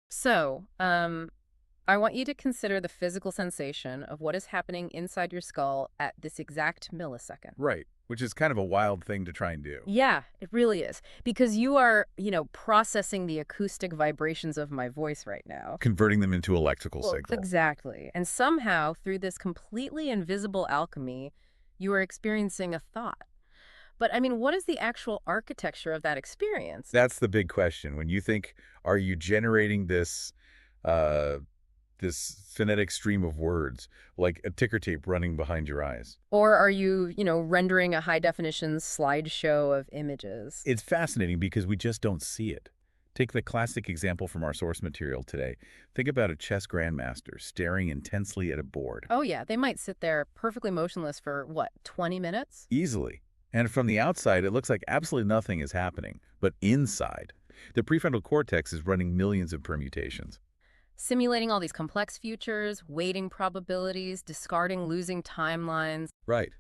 So, I want you to consider the physical sensation of what is happening inside your skull at this exact millisecond. Right, which is kind of a wild thing to try and do. Yeah, it really is. Because you are, processing the acoustic vibrations of my voice right now. Converting them into electrical Well, signals. exactly. And somehow, through this completely invisible alchemy, you are experiencing a thought. But I mean, what is the actual architecture of that experience? That's the big question. When you think, are you generating uh, this phonetic stream of words, like a ticker tape running behind your eyes? Or are you, rendering a high definition slideshow of images? It's fascinating because we just don't see it. Take the classic example from our source material today. Think about a chess grandmaster staring intensely at a board. Oh, yeah, they might sit there perfectly motionless for, what, 20 minutes? Easily. And from the outside, it looks like absolutely nothing is happening. But inside, the prefrontal cortex is running millions of permutations. Simulating all these complex futures, weighting probabilities, discarding losing timelines. Right.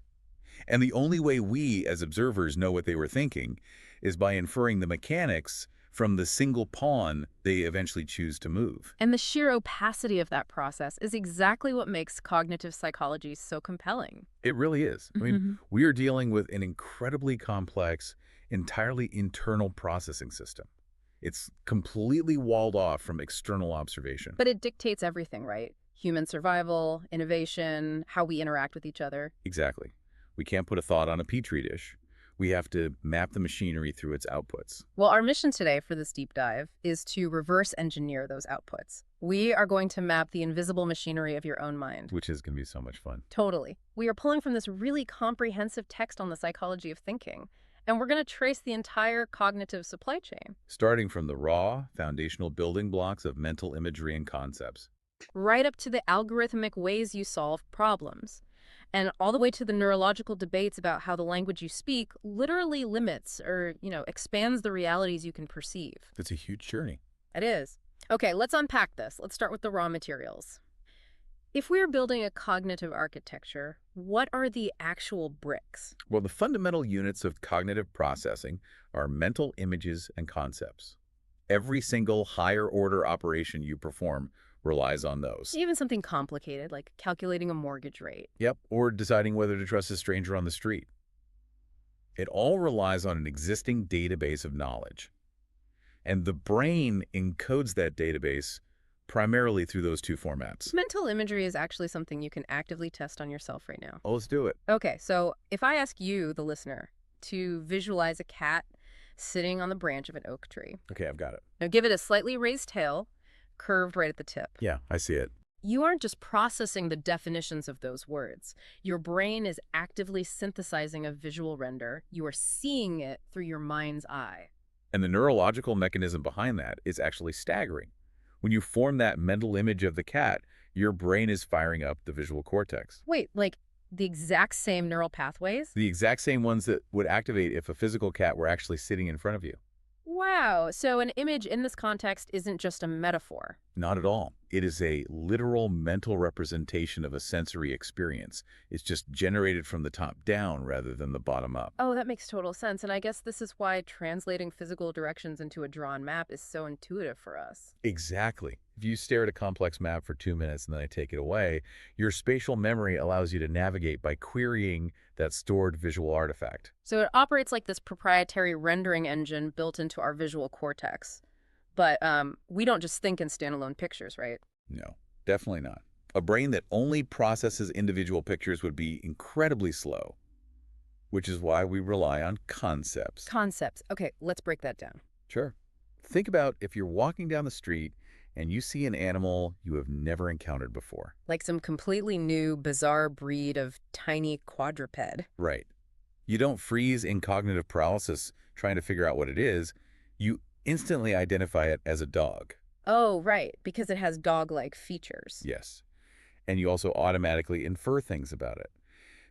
And the only way we, as observers, know what they were thinking is by inferring the mechanics from the single pawn they eventually choose to move. And the sheer opacity of that process is exactly what makes cognitive psychology so compelling. It really is. I mean, Hmm. we are dealing with an incredibly complex, entirely internal processing system. It's completely walled off from external observation. But it dictates everything, right? Human survival, innovation, how we interact with each other. Exactly. We can't put a thought on a petri dish. We have to map the machinery through its outputs. Well, our mission today for this deep dive is to reverse engineer those outputs. We are going to map the invisible machinery of your own mind. Which is going to be so much fun. Totally. We are pulling from this really comprehensive text on the psychology of thinking, and we're going to trace the entire cognitive supply chain, Starting from the raw, foundational building blocks of mental imagery and concepts. right up to the algorithmic ways you solve problems, and all the way to the neurological debates about how the language you speak literally limits or, expands the realities you can perceive. It's a huge journey. It is. Okay, let's unpack this. Let's start with the raw materials. If we're building a cognitive architecture, what are the actual bricks? Well, the fundamental units of cognitive processing are mental images and concepts. Every single higher order operation you perform relies on those. Even something complicated like calculating a mortgage rate. Yep, or deciding whether to trust a stranger on the street. It all relies on an existing database of knowledge. And the brain encodes that database primarily through those two formats. Mental imagery is actually something you can actively test on yourself right now. Oh, let's do it. Okay, so if I ask you, the listener, to visualize a cat sitting on the branch of an oak tree, Okay, I've got it. now give it a slightly raised tail, curved right at the tip. Yeah, I see it. You aren't just processing the definitions of those words. Your brain is actively synthesizing a visual render. You are seeing it through your mind's eye. And the neurological mechanism behind that is actually staggering. When you form that mental image of the cat, your brain is firing up the visual cortex. Wait, like the exact same neural pathways? The exact same ones that would activate if a physical cat were actually sitting in front of you. Wow, so an image in this context isn't just a metaphor. Not at all. It is a literal mental representation of a sensory experience. It's just generated from the top down rather than the bottom up. Oh, that makes total sense. And I guess this is why translating physical directions into a drawn map is so intuitive for us. Exactly. If you stare at a complex map for 2 minutes and then I take it away, your spatial memory allows you to navigate by querying that stored visual artifact. So it operates like this proprietary rendering engine built into our visual cortex. But we don't just think in standalone pictures, right? No, definitely not. A brain that only processes individual pictures would be incredibly slow, which is why we rely on concepts. Concepts. Okay, let's break that down. Sure. Think about if you're walking down the street and you see an animal you have never encountered before. Like some completely new, bizarre breed of tiny quadruped. Right. You don't freeze in cognitive paralysis trying to figure out what it is. You instantly identify it as a dog. Oh, right, because it has dog-like features. Yes. And you also automatically infer things about it.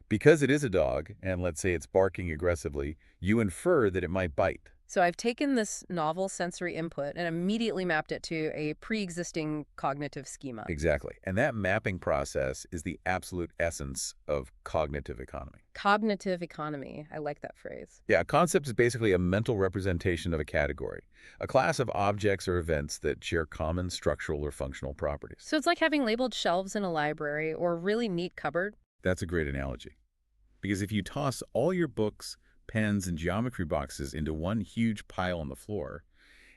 Because it is a dog, and let's say it's barking aggressively, you infer that it might bite. So I've taken this novel sensory input and immediately mapped it to a pre-existing cognitive schema. Exactly. And that mapping process is the absolute essence of cognitive economy. Cognitive economy. I like that phrase. Yeah, a concept is basically a mental representation of a category, a class of objects or events that share common structural or functional properties. So it's like having labeled shelves in a library or a really neat cupboard. That's a great analogy. Because if you toss all your books, pens, and geometry boxes into one huge pile on the floor,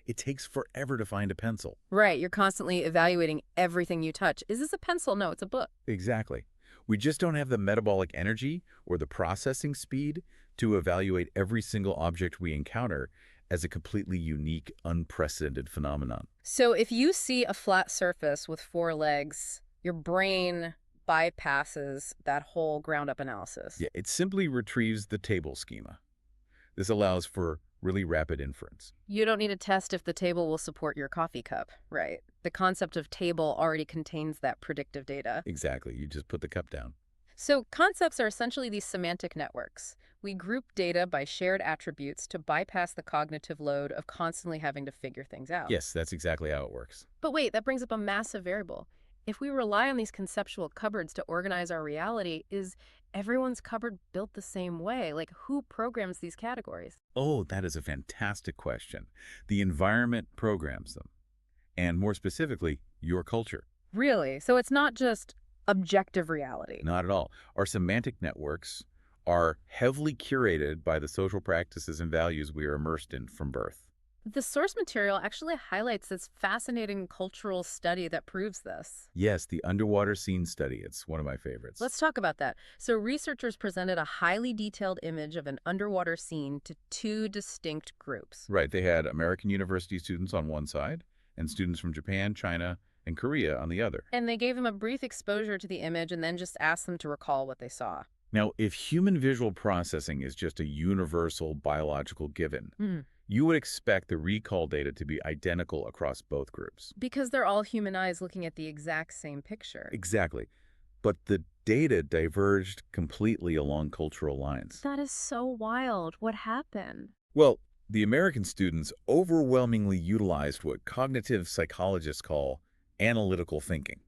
it takes forever to find a pencil. Right, you're constantly evaluating everything you touch. Is this a pencil? No, it's a book. Exactly. We just don't have the metabolic energy or the processing speed to evaluate every single object we encounter as a completely unique, unprecedented phenomenon. So if you see a flat surface with four legs, your brain bypasses that whole ground-up analysis. Yeah, it simply retrieves the table schema. This allows for really rapid inference. You don't need to test if the table will support your coffee cup, right? The concept of table already contains that predictive data. Exactly. You just put the cup down. So concepts are essentially these semantic networks. We group data by shared attributes to bypass the cognitive load of constantly having to figure things out. Yes, that's exactly how it works. But wait, that brings up a massive variable. If we rely on these conceptual cupboards to organize our reality, is everyone's cupboard built the same way? Like, who programs these categories? Oh, that is a fantastic question. The environment programs them, and more specifically, your culture. Really? So it's not just objective reality. Not at all. Our semantic networks are heavily curated by the social practices and values we are immersed in from birth. The source material actually highlights this fascinating cultural study that proves this. Yes, the underwater scene study. It's one of my favorites. Let's talk about that. So researchers presented a highly detailed image of an underwater scene to two distinct groups. Right, they had American university students on one side and students from Japan, China, and Korea on the other. And they gave them a brief exposure to the image and then just asked them to recall what they saw. Now, if human visual processing is just a universal biological given, you would expect the recall data to be identical across both groups. Because they're all human eyes looking at the exact same picture. Exactly. But the data diverged completely along cultural lines. That is so wild. What happened? Well, the American students overwhelmingly utilized what cognitive psychologists call analytical thinking.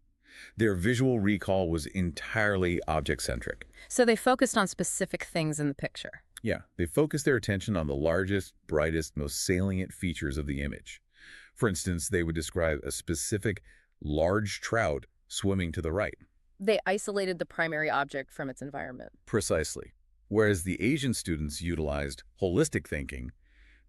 Their visual recall was entirely object-centric. So they focused on specific things in the picture. Yeah, they focused their attention on the largest, brightest, most salient features of the image. For instance, they would describe a specific large trout swimming to the right. They isolated the primary object from its environment. Precisely. Whereas the Asian students utilized holistic thinking,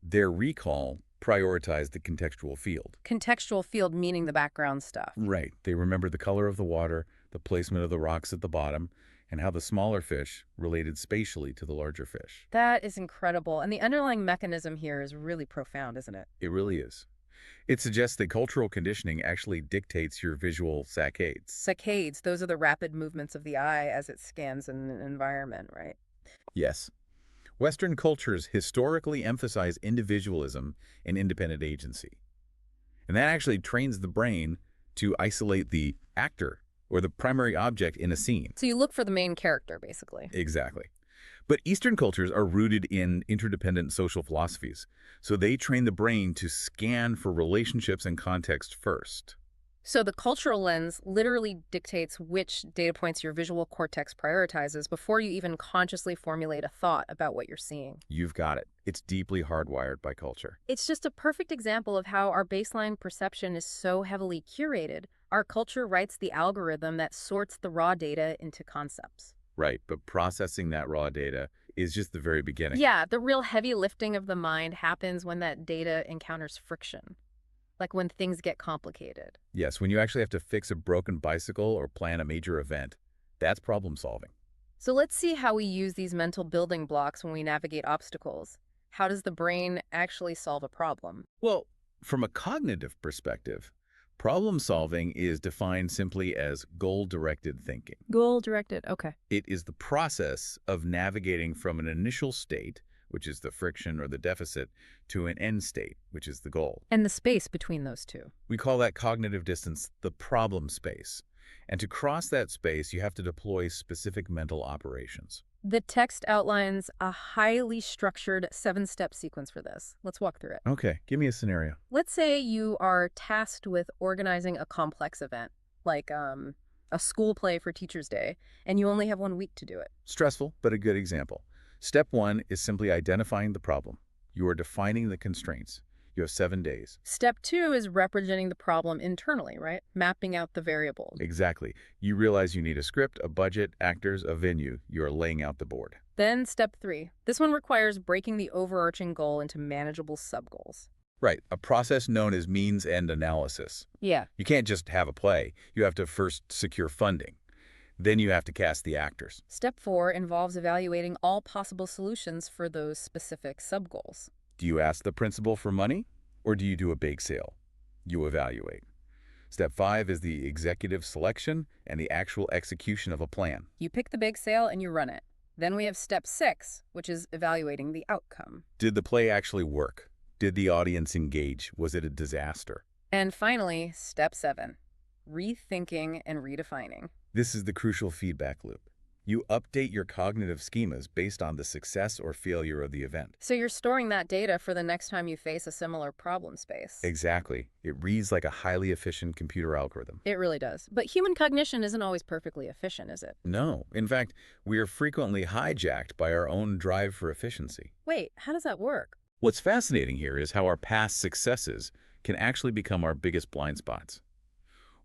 their recall prioritized the contextual field. Contextual field meaning the background stuff. Right. They remembered the color of the water, the placement of the rocks at the bottom, and how the smaller fish related spatially to the larger fish. That is incredible. And the underlying mechanism here is really profound, isn't it? It really is. It suggests that cultural conditioning actually dictates your visual saccades. Saccades, those are the rapid movements of the eye as it scans an environment, right? Yes. Western cultures historically emphasize individualism and independent agency. And that actually trains the brain to isolate the actor or the primary object in a scene. So you look for the main character, basically. Exactly. But Eastern cultures are rooted in interdependent social philosophies, so they train the brain to scan for relationships and context first. So the cultural lens literally dictates which data points your visual cortex prioritizes before you even consciously formulate a thought about what you're seeing. You've got it. It's deeply hardwired by culture. It's just a perfect example of how our baseline perception is so heavily curated. Our culture writes the algorithm that sorts the raw data into concepts. Right, but processing that raw data is just the very beginning. Yeah, the real heavy lifting of the mind happens when that data encounters friction. Like when things get complicated. Yes, when you actually have to fix a broken bicycle or plan a major event, that's problem solving. So let's see how we use these mental building blocks when we navigate obstacles. How does the brain actually solve a problem? Well, from a cognitive perspective, problem solving is defined simply as goal-directed thinking. Goal-directed, okay. It is the process of navigating from an initial state, which is the friction or the deficit, to an end state, which is the goal. And the space between those two. We call that cognitive distance the problem space. And to cross that space, you have to deploy specific mental operations. The text outlines a highly structured 7-step sequence for this. Let's walk through it. Okay, give me a scenario. Let's say you are tasked with organizing a complex event, like a school play for Teacher's Day, and you only have 1 week to do it. Stressful, but a good example. Step one is simply identifying the problem. You are defining the constraints. You have 7 days. Step 2 is representing the problem internally, right? Mapping out the variables. Exactly. You realize you need a script, a budget, actors, a venue. You are laying out the board. Then step 3. This one requires breaking the overarching goal into manageable sub-goals. Right, a process known as means-end analysis. Yeah. You can't just have a play. You have to first secure funding. Then you have to cast the actors. Step 4 involves evaluating all possible solutions for those specific sub-goals. Do you ask the principal for money, or do you do a bake sale? You evaluate. Step 5 is the executive selection and the actual execution of a plan. You pick the big sale and you run it. Then we have step 6, which is evaluating the outcome. Did the play actually work? Did the audience engage? Was it a disaster? And finally, step 7, rethinking and redefining. This is the crucial feedback loop. You update your cognitive schemas based on the success or failure of the event. So you're storing that data for the next time you face a similar problem space. Exactly. It reads like a highly efficient computer algorithm. It really does. But human cognition isn't always perfectly efficient, is it? No. In fact, we are frequently hijacked by our own drive for efficiency. Wait, how does that work? What's fascinating here is how our past successes can actually become our biggest blind spots.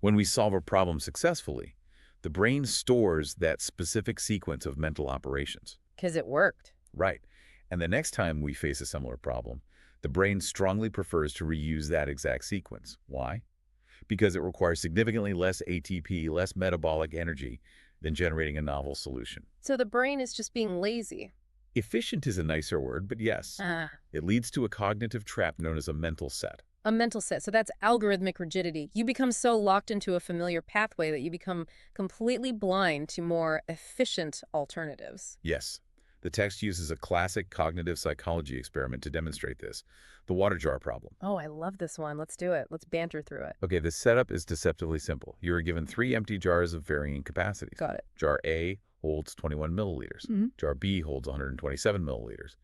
When we solve a problem successfully, the brain stores that specific sequence of mental operations. Because it worked. Right. And the next time we face a similar problem, the brain strongly prefers to reuse that exact sequence. Why? Because it requires significantly less ATP, less metabolic energy than generating a novel solution. So the brain is just being lazy. Efficient is a nicer word, but yes, it leads to a cognitive trap known as a mental set. A mental set. So that's algorithmic rigidity. You become so locked into a familiar pathway that you become completely blind to more efficient alternatives. Yes. The text uses a classic cognitive psychology experiment to demonstrate this, the water jar problem. Oh, I love this one. Let's do it. Let's banter through it. Okay, the setup is deceptively simple. You are given 3 empty jars of varying capacities. Got it. Jar A holds 21 milliliters. Jar B holds 127 milliliters.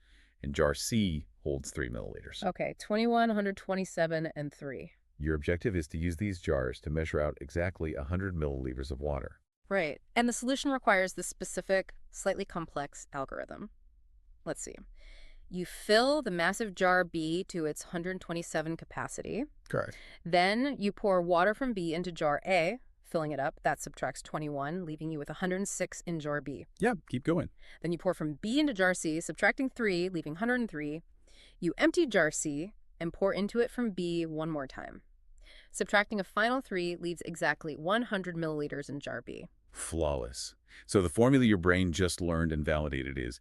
And jar C holds 3 milliliters. Okay, 21, 127, and 3. Your objective is to use these jars to measure out exactly 100 milliliters of water. Right. And the solution requires this specific, slightly complex algorithm. Let's see. You fill the massive jar B to its 127 capacity. Correct. Then you pour water from B into jar A, filling it up. That subtracts 21, leaving you with 106 in jar B. Yeah, keep going. Then you pour from B into jar C, subtracting 3, leaving 103. You empty jar C and pour into it from B one more time. Subtracting a final 3 leaves exactly 100 milliliters in jar B. Flawless. So the formula your brain just learned and validated is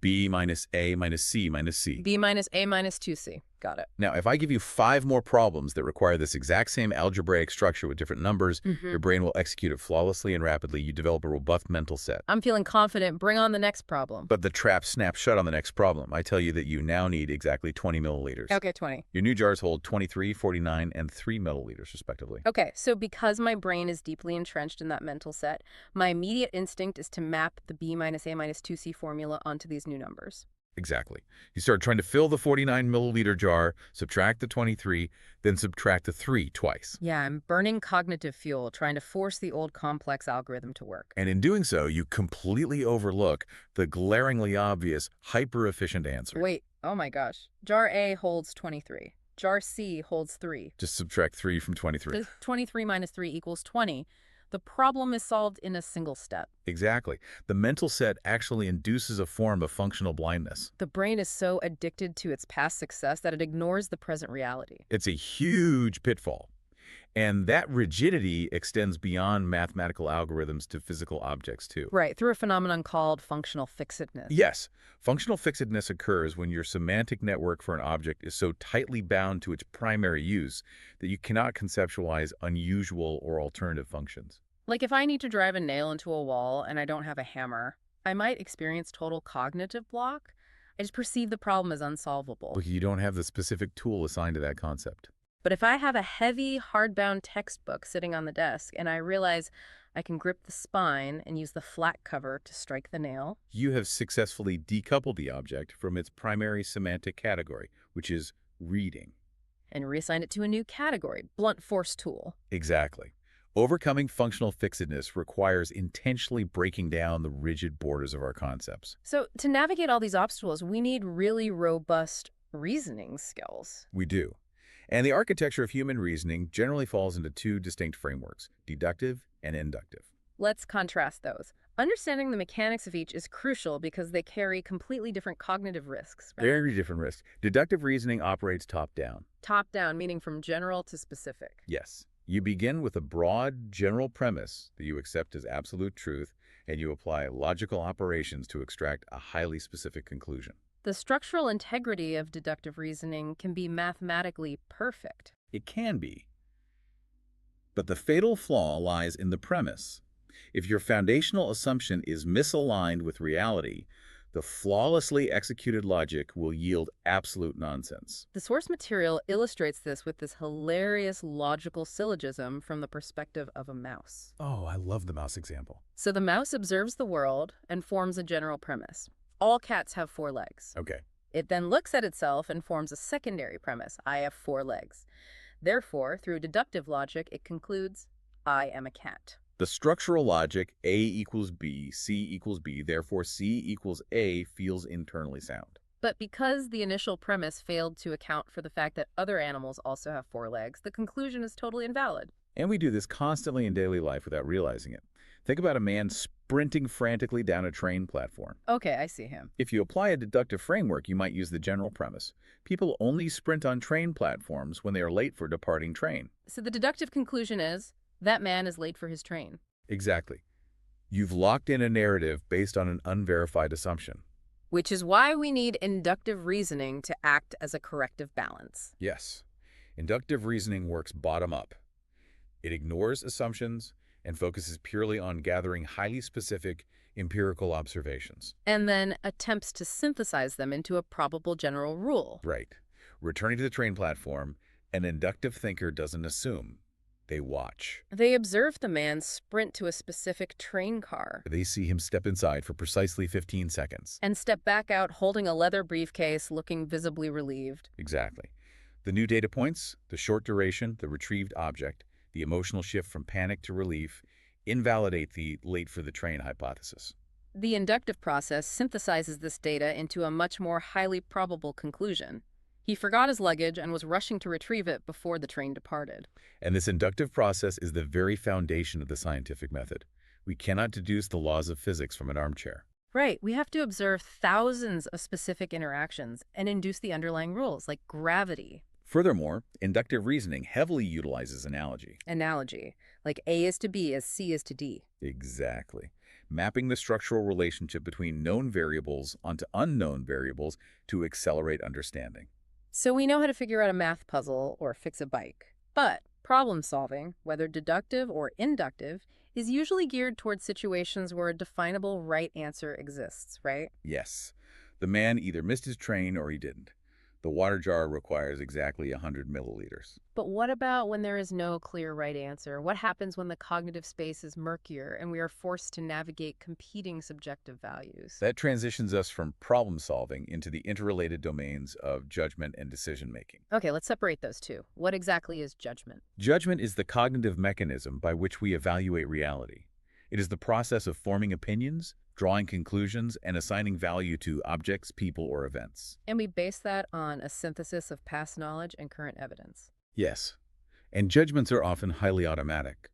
B minus A minus C minus C. B minus A minus 2C. Got it. Now, if I give you 5 more problems that require this exact same algebraic structure with different numbers, your brain will execute it flawlessly and rapidly. You develop a robust mental set. I'm feeling confident. Bring on the next problem. But the trap snaps shut on the next problem. I tell you that you now need exactly 20 milliliters. Okay, 20. Your new jars hold 23, 49, and 3 milliliters, respectively. Okay, so because my brain is deeply entrenched in that mental set, my immediate instinct is to map the B minus A minus 2C formula onto these new numbers. Exactly. You start trying to fill the 49 milliliter jar, subtract the 23, then subtract the 3 twice. Yeah, I'm burning cognitive fuel, trying to force the old complex algorithm to work. And in doing so, you completely overlook the glaringly obvious, hyper-efficient answer. Wait, oh my gosh. Jar A holds 23. Jar C holds 3. Just subtract 3 from 23. 23 minus 3 equals 20. The problem is solved in a single step. Exactly. The mental set actually induces a form of functional blindness. The brain is so addicted to its past success that it ignores the present reality. It's a huge pitfall. And that rigidity extends beyond mathematical algorithms to physical objects, too. Right, through a phenomenon called functional fixedness. Yes. Functional fixedness occurs when your semantic network for an object is so tightly bound to its primary use that you cannot conceptualize unusual or alternative functions. Like if I need to drive a nail into a wall and I don't have a hammer, I might experience total cognitive block. I just perceive the problem as unsolvable. Look, you don't have the specific tool assigned to that concept. But if I have a heavy, hardbound textbook sitting on the desk and I realize I can grip the spine and use the flat cover to strike the nail. You have successfully decoupled the object from its primary semantic category, which is reading. And reassign it to a new category, blunt force tool. Exactly. Overcoming functional fixedness requires intentionally breaking down the rigid borders of our concepts. So to navigate all these obstacles, we need really robust reasoning skills. We do. And the architecture of human reasoning generally falls into two distinct frameworks, deductive and inductive. Let's contrast those. Understanding the mechanics of each is crucial because they carry completely different cognitive risks, right? Very different risks. Deductive reasoning operates top-down. Top-down, meaning from general to specific. Yes. You begin with a broad, general premise that you accept as absolute truth, and you apply logical operations to extract a highly specific conclusion. The structural integrity of deductive reasoning can be mathematically perfect. It can be. But the fatal flaw lies in the premise. If your foundational assumption is misaligned with reality, the flawlessly executed logic will yield absolute nonsense. The source material illustrates this with this hilarious logical syllogism from the perspective of a mouse. Oh, I love the mouse example. So the mouse observes the world and forms a general premise. All cats have 4 legs. Okay. It then looks at itself and forms a secondary premise. I have 4 legs. Therefore, through deductive logic, it concludes, I am a cat. The structural logic A equals B, C equals B, therefore C equals A feels internally sound. But because the initial premise failed to account for the fact that other animals also have 4 legs, the conclusion is totally invalid. And we do this constantly in daily life without realizing it. Think about a man sprinting frantically down a train platform. Okay, I see him. If you apply a deductive framework, you might use the general premise. People only sprint on train platforms when they are late for a departing train. So the deductive conclusion is, that man is late for his train. Exactly. You've locked in a narrative based on an unverified assumption. Which is why we need inductive reasoning to act as a corrective balance. Yes. Inductive reasoning works bottom up. It ignores assumptions and focuses purely on gathering highly specific empirical observations. And then attempts to synthesize them into a probable general rule. Right. Returning to the train platform, an inductive thinker doesn't assume. They watch. They observe the man sprint to a specific train car. They see him step inside for precisely 15 seconds. And step back out holding a leather briefcase, looking visibly relieved. Exactly. The new data points, the short duration, the retrieved object, the emotional shift from panic to relief, invalidate the late for the train hypothesis. The inductive process synthesizes this data into a much more highly probable conclusion. He forgot his luggage and was rushing to retrieve it before the train departed. And this inductive process is the very foundation of the scientific method. We cannot deduce the laws of physics from an armchair. Right, we have to observe thousands of specific interactions and induce the underlying rules, like gravity. Furthermore, inductive reasoning heavily utilizes analogy. Analogy, like A is to B as C is to D. Exactly. Mapping the structural relationship between known variables onto unknown variables to accelerate understanding. So we know how to figure out a math puzzle or fix a bike. But problem solving, whether deductive or inductive, is usually geared towards situations where a definable right answer exists, right? Yes. The man either missed his train or he didn't. The water jar requires exactly 100 milliliters. But what about when there is no clear right answer? What happens when the cognitive space is murkier and we are forced to navigate competing subjective values? That transitions us from problem solving into the interrelated domains of judgment and decision making. Okay, let's separate those two. What exactly is judgment? Judgment is the cognitive mechanism by which we evaluate reality. It is the process of forming opinions, drawing conclusions, and assigning value to objects, people, or events. And we base that on a synthesis of past knowledge and current evidence. Yes. And judgments are often highly automatic.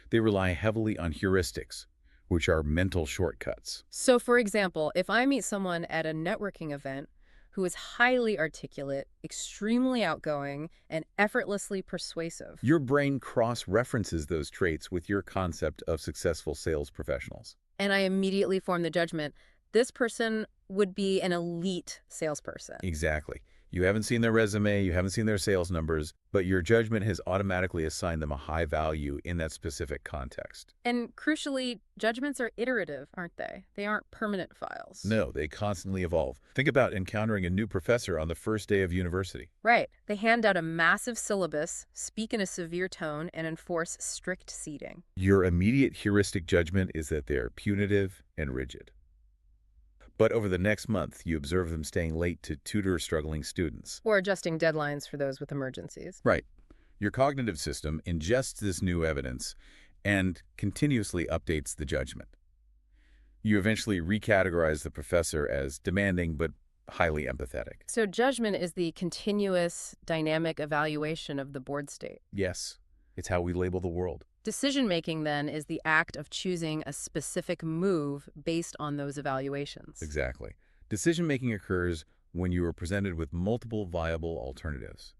They rely heavily on heuristics, which are mental shortcuts. So, for example, if I meet someone at a networking event who is highly articulate, extremely outgoing, and effortlessly persuasive, Your brain cross-references those traits with your concept of successful sales professionals. and I immediately form the judgment, this person would be an elite salesperson. Exactly. You haven't seen their resume, you haven't seen their sales numbers, but your judgment has automatically assigned them a high value in that specific context. And crucially, judgments are iterative, aren't they? They aren't permanent files. No, they constantly evolve. Think about encountering a new professor on the first day of university. Right. They hand out a massive syllabus, speak in a severe tone, and enforce strict seating. Your immediate heuristic judgment is that they are punitive and rigid. But over the next month, you observe them staying late to tutor struggling students. Or adjusting deadlines for those with emergencies. Right. Your cognitive system ingests this new evidence and continuously updates the judgment. You eventually recategorize the professor as demanding but highly empathetic. So judgment is the continuous, dynamic evaluation of the board state. Yes, it's how we label the world. Decision-making, then, is the act of choosing a specific move based on those evaluations. Exactly. Decision-making occurs when you are presented with multiple viable alternatives,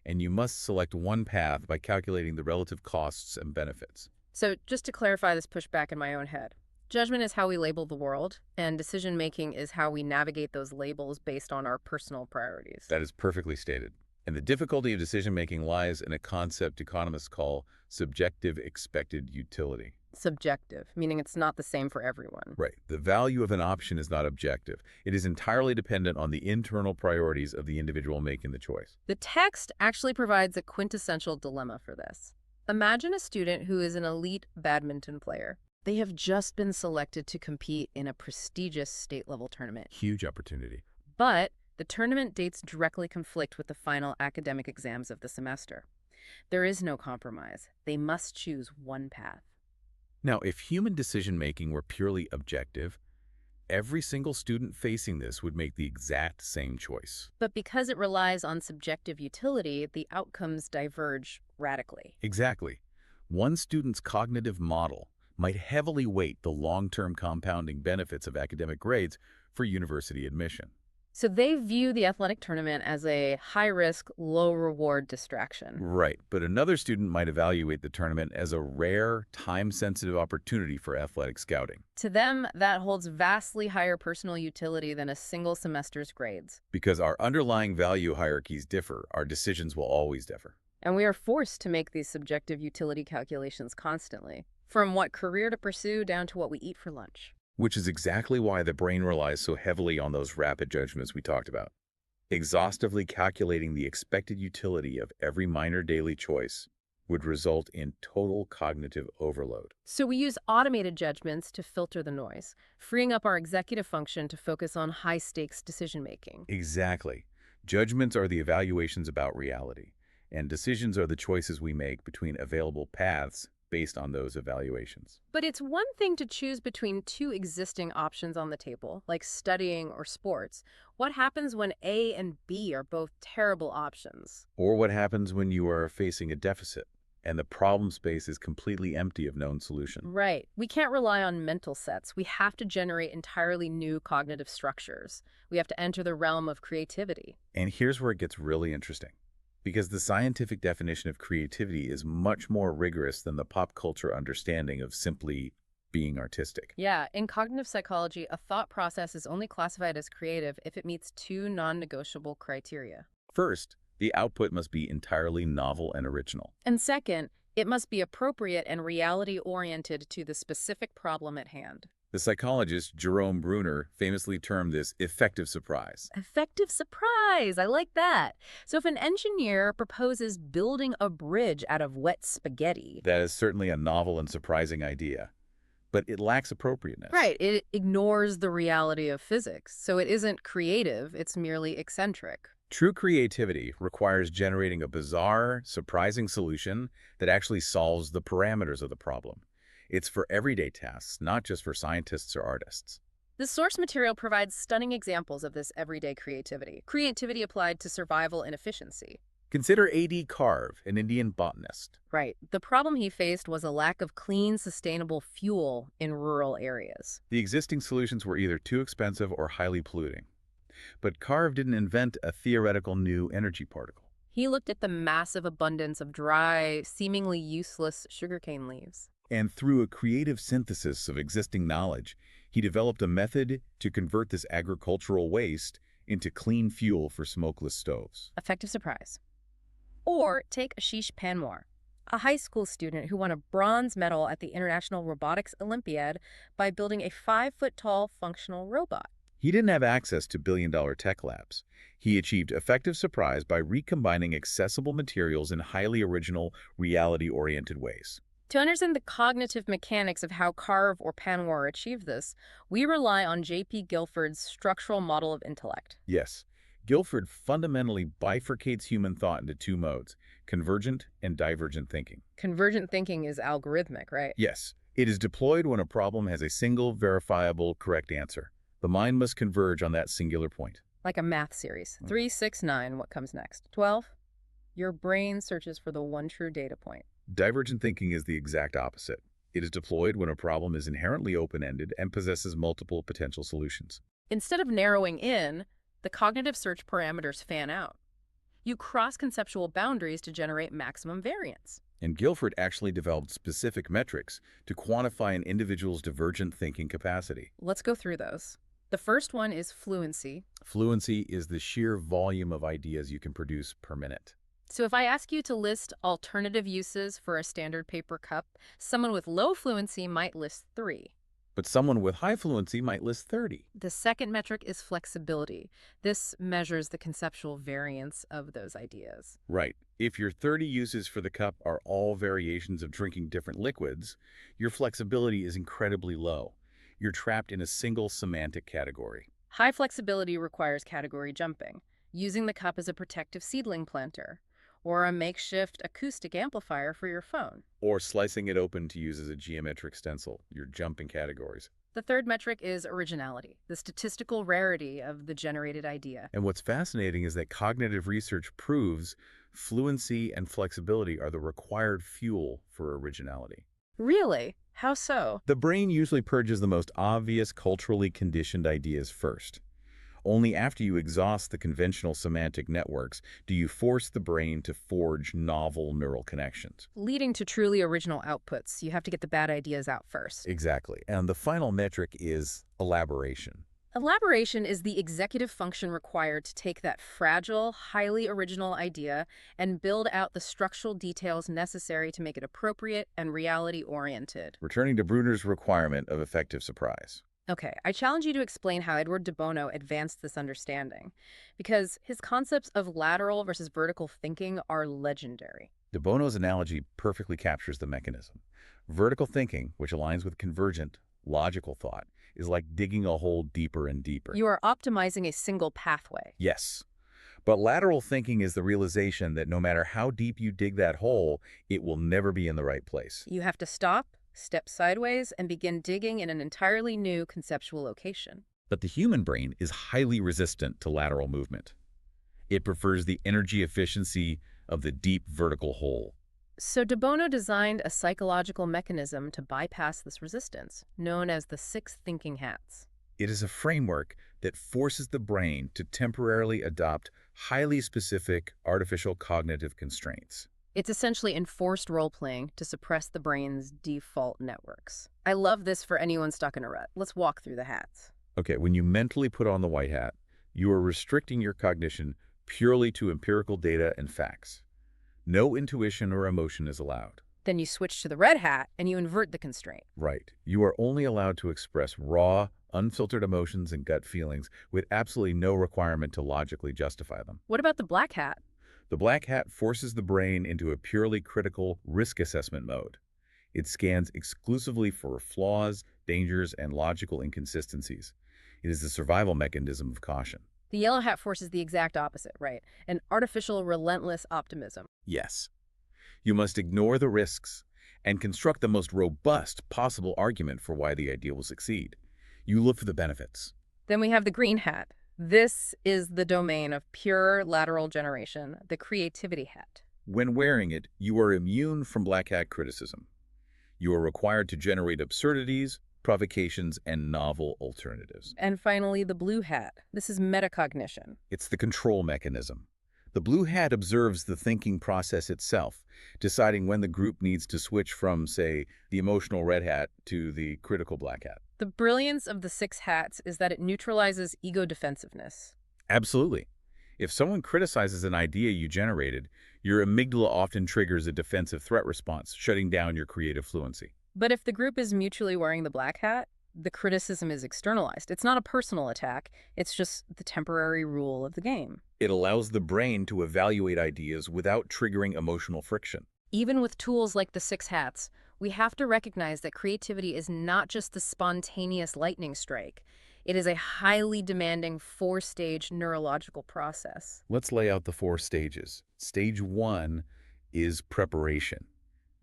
and you must select one path by calculating the relative costs and benefits. So just to clarify this pushback in my own head, judgment is how we label the world, and decision-making is how we navigate those labels based on our personal priorities. That is perfectly stated. And the difficulty of decision-making lies in a concept economists call subjective expected utility. Subjective, meaning it's not the same for everyone. Right. The value of an option is not objective. It is entirely dependent on the internal priorities of the individual making the choice. The text actually provides a quintessential dilemma for this. Imagine a student who is an elite badminton player. They have just been selected to compete in a prestigious state-level tournament. Huge opportunity. But the tournament dates directly conflict with the final academic exams of the semester. There is no compromise. They must choose one path. Now, if human decision-making were purely objective, every single student facing this would make the exact same choice. But because it relies on subjective utility, the outcomes diverge radically. Exactly. One student's cognitive model might heavily weight the long-term compounding benefits of academic grades for university admission. So they view the athletic tournament as a high-risk, low-reward distraction. Right, but another student might evaluate the tournament as a rare, time-sensitive opportunity for athletic scouting. To them, that holds vastly higher personal utility than a single semester's grades. Because our underlying value hierarchies differ, our decisions will always differ. And we are forced to make these subjective utility calculations constantly, from what career to pursue down to what we eat for lunch. Which is exactly why the brain relies so heavily on those rapid judgments we talked about. Exhaustively calculating the expected utility of every minor daily choice would result in total cognitive overload. So we use automated judgments to filter the noise, freeing up our executive function to focus on high-stakes decision-making. Exactly. Judgments are the evaluations about reality, and decisions are the choices we make between available paths based on those evaluations. But it's one thing to choose between two existing options on the table, like studying or sports. What happens when A and B are both terrible options? Or what happens when you are facing a deficit and the problem space is completely empty of known solution? Right. We can't rely on mental sets. We have to generate entirely new cognitive structures. We have to enter the realm of creativity. And here's where it gets really interesting. Because the scientific definition of creativity is much more rigorous than the pop culture understanding of simply being artistic. Yeah, in cognitive psychology, a thought process is only classified as creative if it meets two non-negotiable criteria. First, the output must be entirely novel and original. And second, it must be appropriate and reality-oriented to the specific problem at hand. The psychologist Jerome Bruner famously termed this effective surprise. Effective surprise! I like that. So if an engineer proposes building a bridge out of wet spaghetti... That is certainly a novel and surprising idea, but it lacks appropriateness. Right, it ignores the reality of physics, so it isn't creative, it's merely eccentric. True creativity requires generating a bizarre, surprising solution that actually solves the parameters of the problem. It's for everyday tasks, not just for scientists or artists. The source material provides stunning examples of this everyday creativity. Creativity applied to survival and efficiency. Consider A.D. Carve, an Indian botanist. Right. The problem he faced was a lack of clean, sustainable fuel in rural areas. The existing solutions were either too expensive or highly polluting. But Carve didn't invent a theoretical new energy particle. He looked at the massive abundance of dry, seemingly useless sugarcane leaves. And through a creative synthesis of existing knowledge, he developed a method to convert this agricultural waste into clean fuel for smokeless stoves. Effective surprise. Or take Ashish Panwar, a high school student who won a bronze medal at the International Robotics Olympiad by building a 5-foot-tall functional robot. He didn't have access to billion-dollar tech labs. He achieved effective surprise by recombining accessible materials in highly original, reality-oriented ways. To understand the cognitive mechanics of how Carve or Panwar achieved this, we rely on J.P. Guilford's structural model of intellect. Yes, Guilford fundamentally bifurcates human thought into two modes, convergent and divergent thinking. Convergent thinking is algorithmic, right? Yes, it is deployed when a problem has a single, verifiable, correct answer. The mind must converge on that singular point. Like a math series. 3, 6, 9, what comes next? 12? Your brain searches for the one true data point. Divergent thinking is the exact opposite. It is deployed when a problem is inherently open-ended and possesses multiple potential solutions. Instead of narrowing in, the cognitive search parameters fan out. You cross conceptual boundaries to generate maximum variance. And Guilford actually developed specific metrics to quantify an individual's divergent thinking capacity. Let's go through those. The first one is fluency. Fluency is the sheer volume of ideas you can produce per minute. So if I ask you to list alternative uses for a standard paper cup, someone with low fluency might list 3. But someone with high fluency might list 30. The second metric is flexibility. This measures the conceptual variance of those ideas. Right. If your 30 uses for the cup are all variations of drinking different liquids, your flexibility is incredibly low. You're trapped in a single semantic category. High flexibility requires category jumping, using the cup as a protective seedling planter, or a makeshift acoustic amplifier for your phone. Or slicing it open to use as a geometric stencil. You're jumping categories. The third metric is originality, the statistical rarity of the generated idea. And what's fascinating is that cognitive research proves fluency and flexibility are the required fuel for originality. Really? How so? The brain usually purges the most obvious, culturally conditioned ideas first. Only after you exhaust the conventional semantic networks do you force the brain to forge novel neural connections. Leading to truly original outputs, you have to get the bad ideas out first. Exactly. And the final metric is elaboration. Elaboration is the executive function required to take that fragile, highly original idea and build out the structural details necessary to make it appropriate and reality-oriented. Returning to Bruner's requirement of effective surprise. Okay, I challenge you to explain how Edward de Bono advanced this understanding, because his concepts of lateral versus vertical thinking are legendary. De Bono's analogy perfectly captures the mechanism. Vertical thinking, which aligns with convergent, logical thought, is like digging a hole deeper and deeper. You are optimizing a single pathway. Yes. But lateral thinking is the realization that no matter how deep you dig that hole, it will never be in the right place. You have to stop, step sideways, and begin digging in an entirely new conceptual location. But the human brain is highly resistant to lateral movement. It prefers the energy efficiency of the deep vertical hole. So de Bono designed a psychological mechanism to bypass this resistance, known as the 6 thinking hats. It is a framework that forces the brain to temporarily adopt highly specific artificial cognitive constraints. It's essentially enforced role-playing to suppress the brain's default networks. I love this for anyone stuck in a rut. Let's walk through the hats. Okay, when you mentally put on the white hat, you are restricting your cognition purely to empirical data and facts. No intuition or emotion is allowed. Then you switch to the red hat and you invert the constraint. Right. You are only allowed to express raw, unfiltered emotions and gut feelings with absolutely no requirement to logically justify them. What about the black hat? The black hat forces the brain into a purely critical risk assessment mode. It scans exclusively for flaws, dangers, and logical inconsistencies. It is the survival mechanism of caution. The yellow hat forces the exact opposite, right? An artificial, relentless optimism. Yes. You must ignore the risks and construct the most robust possible argument for why the idea will succeed. You look for the benefits. Then we have the green hat. This is the domain of pure lateral generation, the creativity hat. When wearing it, you are immune from black hat criticism. You are required to generate absurdities, provocations, and novel alternatives. And finally, the blue hat. This is metacognition. It's the control mechanism. The blue hat observes the thinking process itself, deciding when the group needs to switch from, say, the emotional red hat to the critical black hat. The brilliance of the 6 hats is that it neutralizes ego defensiveness. Absolutely. If someone criticizes an idea you generated, your amygdala often triggers a defensive threat response, shutting down your creative fluency. But if the group is mutually wearing the black hat, the criticism is externalized. It's not a personal attack, it's just the temporary rule of the game. It allows the brain to evaluate ideas without triggering emotional friction. Even with tools like the six hats, we have to recognize that creativity is not just the spontaneous lightning strike. It is a highly demanding four-stage neurological process. Let's lay out the 4 stages. Stage 1 is preparation.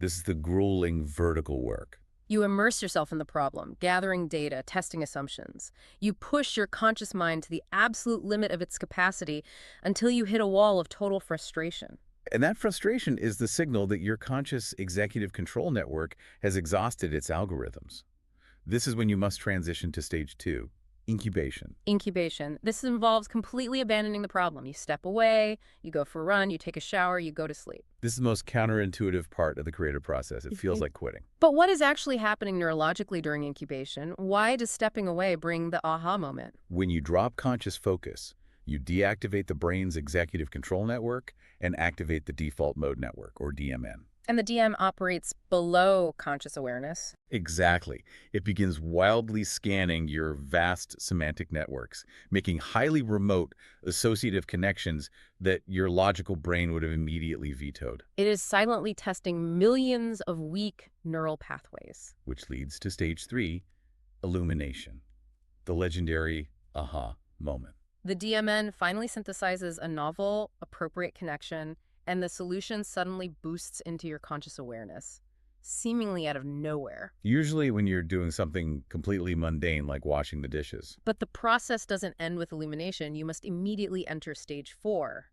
This is the grueling vertical work. You immerse yourself in the problem, gathering data, testing assumptions. You push your conscious mind to the absolute limit of its capacity until you hit a wall of total frustration. And that frustration is the signal that your conscious executive control network has exhausted its algorithms. This is when you must transition to stage 2, incubation. Incubation. This involves completely abandoning the problem. You step away, you go for a run, you take a shower, you go to sleep. This is the most counterintuitive part of the creative process. It feels like quitting. But what is actually happening neurologically during incubation? Why does stepping away bring the aha moment? When you drop conscious focus, you deactivate the brain's executive control network and activate the default mode network, or DMN. And the DM operates below conscious awareness. Exactly. It begins wildly scanning your vast semantic networks, making highly remote associative connections that your logical brain would have immediately vetoed, It is silently testing millions of weak neural pathways. which leads to stage 3, illumination, the legendary aha moment. The DMN finally synthesizes a novel, appropriate connection, and the solution suddenly boosts into your conscious awareness, seemingly out of nowhere. Usually when you're doing something completely mundane like washing the dishes. But the process doesn't end with illumination. You must immediately enter stage 4,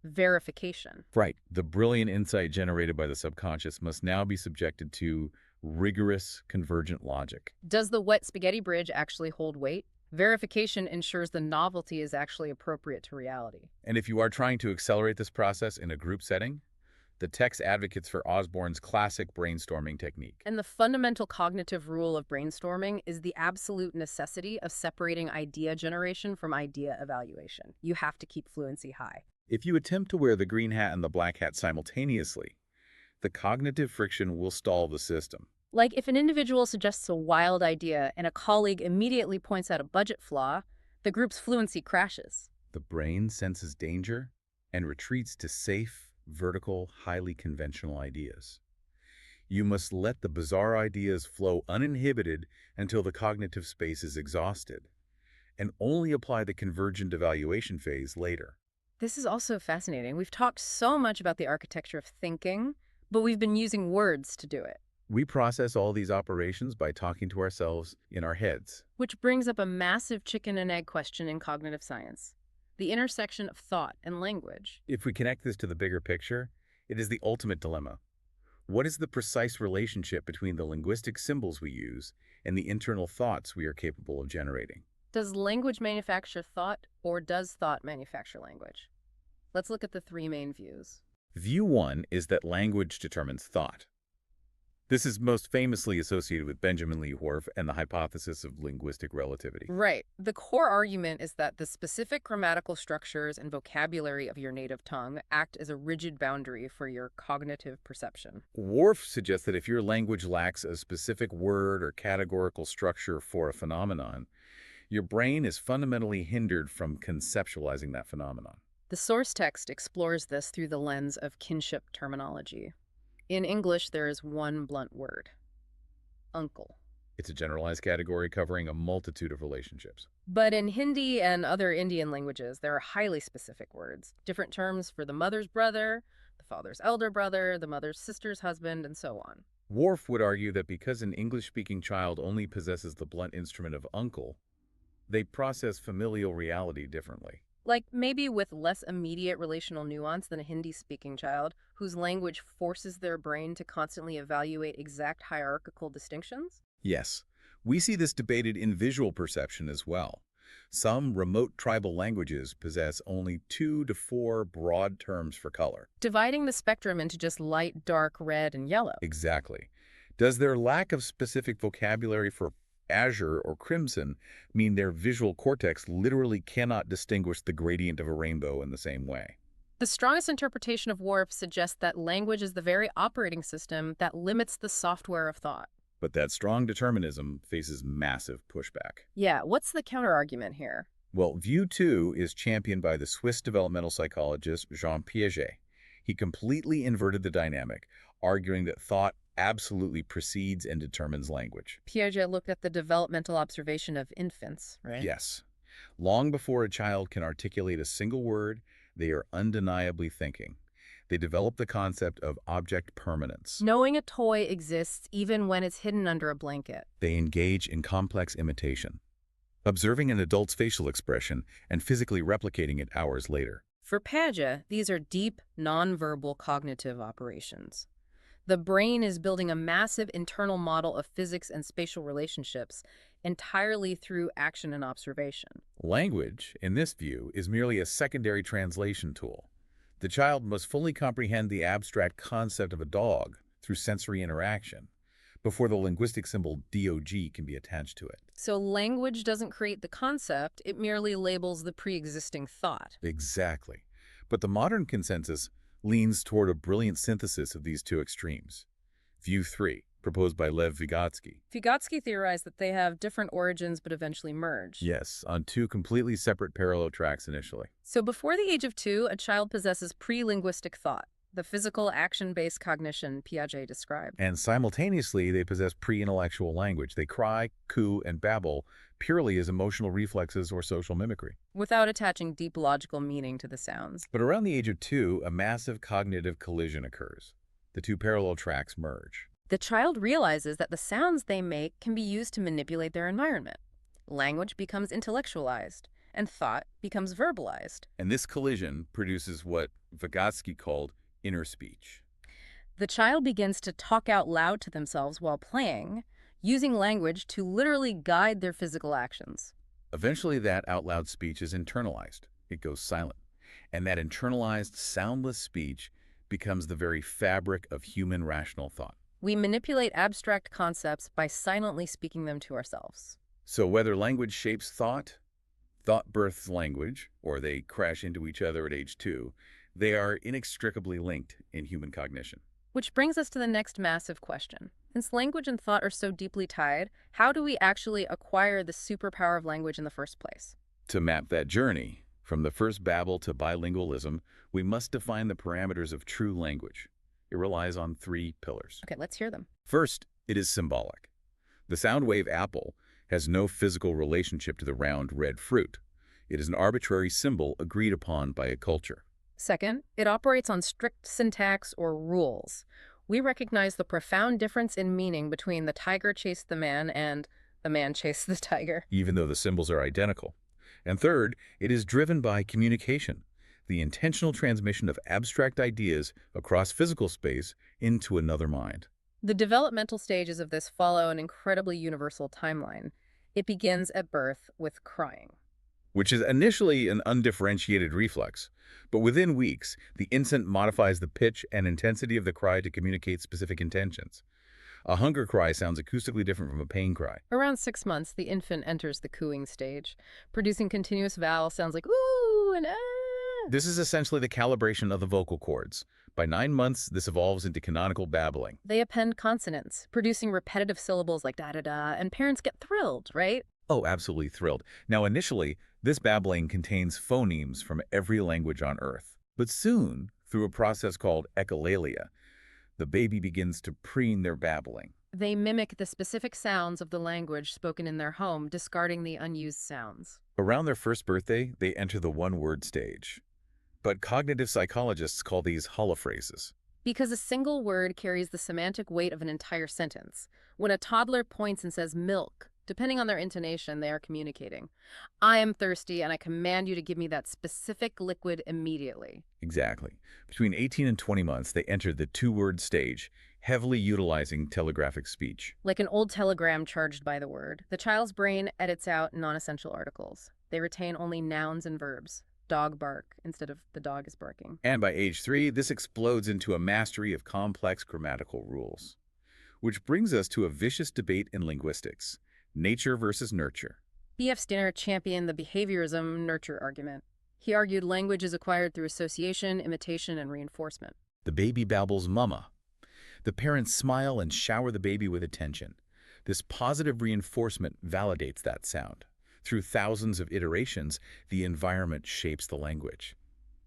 verification. Right. The brilliant insight generated by the subconscious must now be subjected to rigorous convergent logic. Does the wet spaghetti bridge actually hold weight? Verification ensures the novelty is actually appropriate to reality. And if you are trying to accelerate this process in a group setting, the text advocates for Osborne's classic brainstorming technique. And the fundamental cognitive rule of brainstorming is the absolute necessity of separating idea generation from idea evaluation. You have to keep fluency high. If you attempt to wear the green hat and the black hat simultaneously, the cognitive friction will stall the system. Like if an individual suggests a wild idea and a colleague immediately points out a budget flaw, the group's fluency crashes. The brain senses danger and retreats to safe, vertical, highly conventional ideas. You must let the bizarre ideas flow uninhibited until the cognitive space is exhausted, and only apply the convergent evaluation phase later. This is also fascinating. We've talked so much about the architecture of thinking, but we've been using words to do it. We process all these operations by talking to ourselves in our heads. Which brings up a massive chicken and egg question in cognitive science: the intersection of thought and language. If we connect this to the bigger picture, it is the ultimate dilemma. What is the precise relationship between the linguistic symbols we use and the internal thoughts we are capable of generating? Does language manufacture thought, or does thought manufacture language? Let's look at the 3 main views. View 1 is that language determines thought. This is most famously associated with Benjamin Lee Whorf and the hypothesis of linguistic relativity. Right. The core argument is that the specific grammatical structures and vocabulary of your native tongue act as a rigid boundary for your cognitive perception. Whorf suggests that if your language lacks a specific word or categorical structure for a phenomenon, your brain is fundamentally hindered from conceptualizing that phenomenon. The source text explores this through the lens of kinship terminology. In English, there is one blunt word: uncle. It's a generalized category covering a multitude of relationships. But in Hindi and other Indian languages, there are highly specific words, different terms for the mother's brother, the father's elder brother, the mother's sister's husband, and so on. Whorf would argue that because an English-speaking child only possesses the blunt instrument of uncle, they process familial reality differently. Like maybe with less immediate relational nuance than a Hindi-speaking child, whose language forces their brain to constantly evaluate exact hierarchical distinctions? Yes, we see this debated in visual perception as well. Some remote tribal languages possess only 2 to 4 broad terms for color. Dividing the spectrum into just light, dark, red, and yellow. Exactly. Does their lack of specific vocabulary for azure or crimson mean their visual cortex literally cannot distinguish the gradient of a rainbow in the same way. The strongest interpretation of warp suggests that language is the very operating system that limits the software of thought. But that strong determinism faces massive pushback. Yeah, what's the counterargument here? Well, view 2 is championed by the Swiss developmental psychologist Jean Piaget. He completely inverted the dynamic, arguing that thought absolutely precedes and determines language. Piaget looked at the developmental observation of infants, right? Yes. Long before a child can articulate a single word, they are undeniably thinking. They develop the concept of object permanence. Knowing a toy exists even when it's hidden under a blanket. They engage in complex imitation, observing an adult's facial expression and physically replicating it hours later. For Piaget, these are deep, nonverbal cognitive operations. The brain is building a massive internal model of physics and spatial relationships entirely through action and observation. Language, in this view, is merely a secondary translation tool. The child must fully comprehend the abstract concept of a dog through sensory interaction before the linguistic symbol DOG can be attached to it. So language doesn't create the concept, it merely labels the pre-existing thought. Exactly. But the modern consensus leans toward a brilliant synthesis of these two extremes. View 3, proposed by Lev Vygotsky. Vygotsky theorized that they have different origins but eventually merge. Yes, on two completely separate parallel tracks initially. So before the age of 2, a child possesses pre-linguistic thought, the physical action-based cognition Piaget described. And simultaneously, they possess pre-intellectual language. They cry, coo, and babble purely as emotional reflexes or social mimicry. Without attaching deep logical meaning to the sounds. But around the age of 2, a massive cognitive collision occurs. The two parallel tracks merge. The child realizes that the sounds they make can be used to manipulate their environment. Language becomes intellectualized, and thought becomes verbalized. And this collision produces what Vygotsky called inner speech. The child begins to talk out loud to themselves while playing, using language to literally guide their physical actions. Eventually, that out-loud speech is internalized. It goes silent. And that internalized, soundless speech becomes the very fabric of human rational thought. We manipulate abstract concepts by silently speaking them to ourselves. So whether language shapes thought, thought births language, or they crash into each other at age 2, they are inextricably linked in human cognition. Which brings us to the next massive question. Since language and thought are so deeply tied, how do we actually acquire the superpower of language in the first place? To map that journey, from the first babble to bilingualism, we must define the parameters of true language. It relies on 3 pillars. Okay, let's hear them. First, it is symbolic. The sound wave apple has no physical relationship to the round red fruit. It is an arbitrary symbol agreed upon by a culture. Second, it operates on strict syntax or rules. We recognize the profound difference in meaning between the tiger chased the man and the man chased the tiger. Even though the symbols are identical. And third, it is driven by communication, the intentional transmission of abstract ideas across physical space into another mind. The developmental stages of this follow an incredibly universal timeline. It begins at birth with crying, which is initially an undifferentiated reflex, but within weeks, the infant modifies the pitch and intensity of the cry to communicate specific intentions. A hunger cry sounds acoustically different from a pain cry. Around 6 months, the infant enters the cooing stage, producing continuous vowel sounds like ooh and ah. This is essentially the calibration of the vocal cords. By 9 months, this evolves into canonical babbling. They append consonants, producing repetitive syllables like da-da-da, and parents get thrilled, right? Oh, absolutely thrilled. Now, initially, this babbling contains phonemes from every language on Earth. But soon, through a process called echolalia, the baby begins to preen their babbling. They mimic the specific sounds of the language spoken in their home, discarding the unused sounds. Around their first birthday, they enter the one-word stage. But cognitive psychologists call these holophrases. Because a single word carries the semantic weight of an entire sentence. When a toddler points and says milk, depending on their intonation, they are communicating. I am thirsty and I command you to give me that specific liquid immediately. Exactly. Between 18 and 20 months, they enter the two-word stage, heavily utilizing telegraphic speech. Like an old telegram charged by the word, the child's brain edits out non-essential articles. They retain only nouns and verbs. Dog bark instead of the dog is barking. And by age 3, this explodes into a mastery of complex grammatical rules. Which brings us to a vicious debate in linguistics. nature versus nurture. B.F. Skinner championed the behaviorism nurture argument. He argued language is acquired through association, imitation, and reinforcement. The baby babbles mama. The parents smile and shower the baby with attention. This positive reinforcement validates that sound. Through thousands of iterations, the environment shapes the language.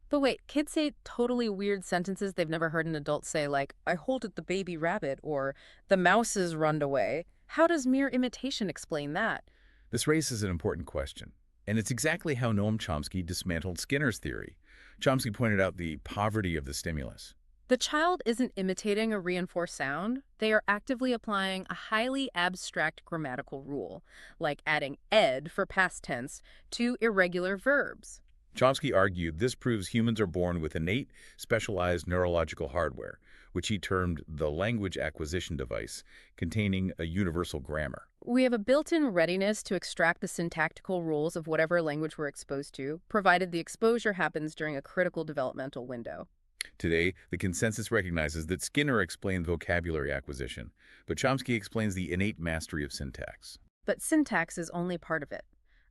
But wait, kids say totally weird sentences they've never heard an adult say, like, I holded the baby rabbit, or the mouses runned away. How does mere imitation explain that? This raises an important question, and it's exactly how Noam Chomsky dismantled Skinner's theory. Chomsky pointed out the poverty of the stimulus. The child isn't imitating a reinforced sound. They are actively applying a highly abstract grammatical rule, like adding ed for past tense to irregular verbs. Chomsky argued this proves humans are born with innate, specialized neurological hardware, which he termed the language acquisition device, containing a universal grammar. We have a built-in readiness to extract the syntactical rules of whatever language we're exposed to, provided the exposure happens during a critical developmental window. Today, the consensus recognizes that Skinner explained vocabulary acquisition, but Chomsky explains the innate mastery of syntax. But syntax is only part of it.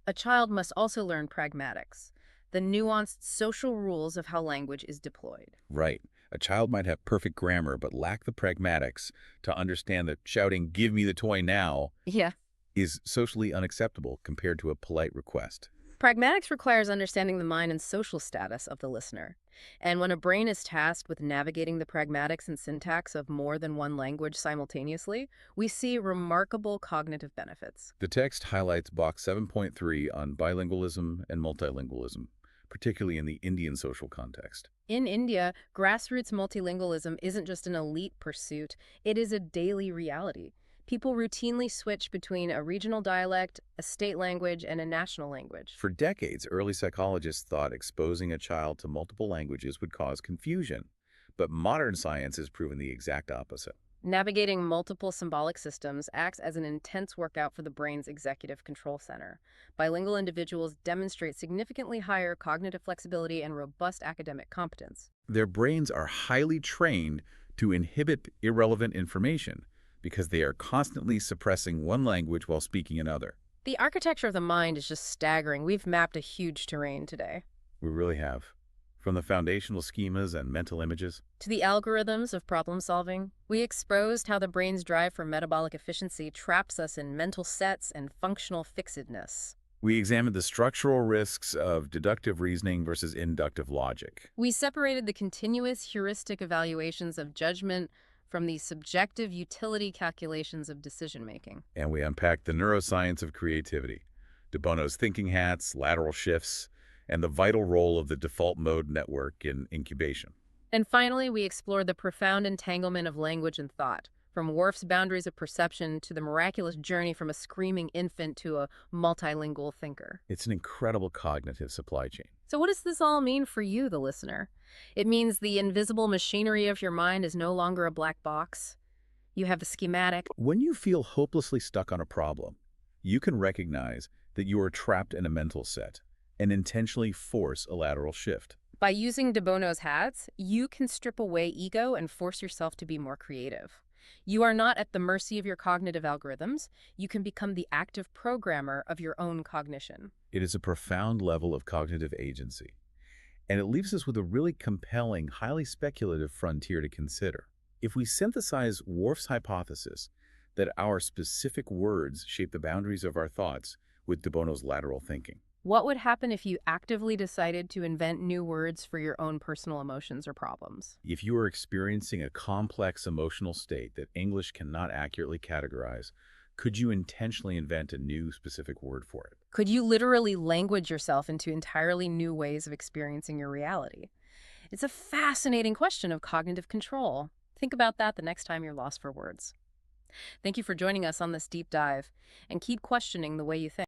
A child must also learn pragmatics, the nuanced social rules of how language is deployed. Right. A child might have perfect grammar but lack the pragmatics to understand that shouting, "Give me the toy now," Yeah. is socially unacceptable compared to a polite request. Pragmatics requires understanding the mind and social status of the listener. And when a brain is tasked with navigating the pragmatics and syntax of more than one language simultaneously, we see remarkable cognitive benefits. The text highlights Box 7.3 on bilingualism and multilingualism, particularly in the Indian social context. In India, grassroots multilingualism isn't just an elite pursuit, it is a daily reality. People routinely switch between a regional dialect, a state language, and a national language. For decades, early psychologists thought exposing a child to multiple languages would cause confusion, but modern science has proven the exact opposite. Navigating multiple symbolic systems acts as an intense workout for the brain's executive control center. Bilingual individuals demonstrate significantly higher cognitive flexibility and robust academic competence. Their brains are highly trained to inhibit irrelevant information because they are constantly suppressing one language while speaking another. The architecture of the mind is just staggering. We've mapped a huge terrain today. We really have. From the foundational schemas and mental images To the algorithms of problem solving, we exposed how the brain's drive for metabolic efficiency traps us in mental sets and functional fixedness. we examined the structural risks of deductive reasoning versus inductive logic. We separated the continuous heuristic evaluations of judgment from the subjective utility calculations of decision-making. And we unpacked the neuroscience of creativity, de Bono's thinking hats, lateral shifts, and the vital role of the default mode network in incubation. And finally, we explored the profound entanglement of language and thought, from Worf's boundaries of perception to the miraculous journey from a screaming infant to a multilingual thinker. It's an incredible cognitive supply chain. So what does this all mean for you, the listener? It means the invisible machinery of your mind is no longer a black box. You have the schematic. When you feel hopelessly stuck on a problem, you can recognize that you are trapped in a mental set and intentionally force a lateral shift. By using de Bono's hats, you can strip away ego and force yourself to be more creative. You are not at the mercy of your cognitive algorithms. You can become the active programmer of your own cognition. It is a profound level of cognitive agency, and it leaves us with a really compelling, highly speculative frontier to consider. If we synthesize Worf's hypothesis that our specific words shape the boundaries of our thoughts with de Bono's lateral thinking, What would happen if you actively decided to invent new words for your own personal emotions or problems? if you are experiencing a complex emotional state that English cannot accurately categorize, could you intentionally invent a new specific word for it? Could you literally language yourself into entirely new ways of experiencing your reality? It's a fascinating question of cognitive control. Think about that the next time you're lost for words. Thank you for joining us on this deep dive, and keep questioning the way you think.